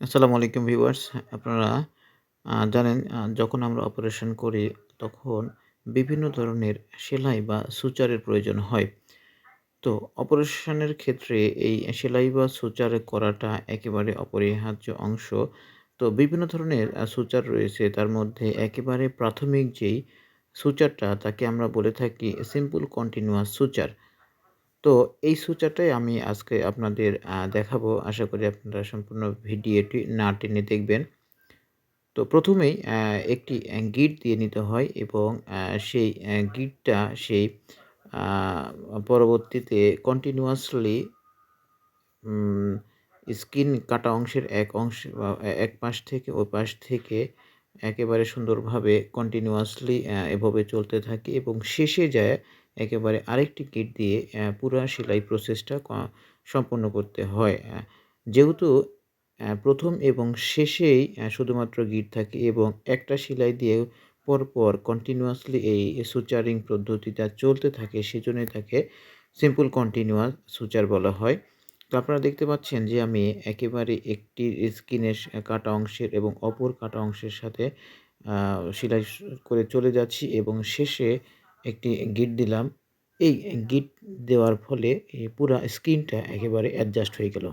আসসালামু আলাইকুম ভিউয়ার্স। আপনারা জানেন যখন আমরা অপারেশন করি তখন বিভিন্ন ধরনের সেলাই বা সুচারের প্রয়োজন হয়। তো অপারেশনের ক্ষেত্রে এই সেলাই বা সুচার করাটা একেবারে অপরিহার্য অংশ। তো বিভিন্ন ধরনের সুচার রয়েছে তার মধ্যে একেবারে প্রাথমিক যেই সুচারটা তাকে আমরা বলে থাকি সিম্পল কন্টিনিউয়াস সুচার। তো এই সুচারটাই আমি আজকে আপনাদের দেখাবো। আশা করি আপনারা সম্পূর্ণ ভিডিওটি না টেনে দেখবেন। তো ১ম এই একটি গিঁট দিয়ে নিতে হয় এবং সেই গিঁটটা সেই আ পরবর্তীতে কন্টিনিউয়াসলি উম স্কিন কাটা অংশের এক অংশ এক পাশ থেকে ওই পাশ থেকে একেবারে সুন্দরভাবে কন্টিনিউয়াসলি এভাবে চলতে থাকে এবং শেষে যায় একেবারে আরেকটি গিঁট দিয়ে পুরা সেলাই প্রসেসটা সম্পন্ন করতে হয়। যেহেতু ১ম এবং শেষেই শুধুমাত্র গিঁট থাকে এবং একটা সেলাই দিয়ে পরপর কন্টিনিউয়াসলি এই সুচারিং পদ্ধতিটা চলতে থাকে সেজন্যই তাকে সিম্পল কন্টিনিউয়াস সুচার বলা হয়। তো আপনারা দেখতে পাচ্ছেন যে আমি একেবারে একটি স্কিনের কাটা অংশের এবং অপর কাটা অংশের সাথে আ সেলাই করে চলে যাচ্ছি এবং শেষে একটি গিঁট দিলাম। এই গিঁট দেওয়ার ফলে পুরা স্কিনটা একেবারে অ্যাডজাস্ট হয়ে গেল।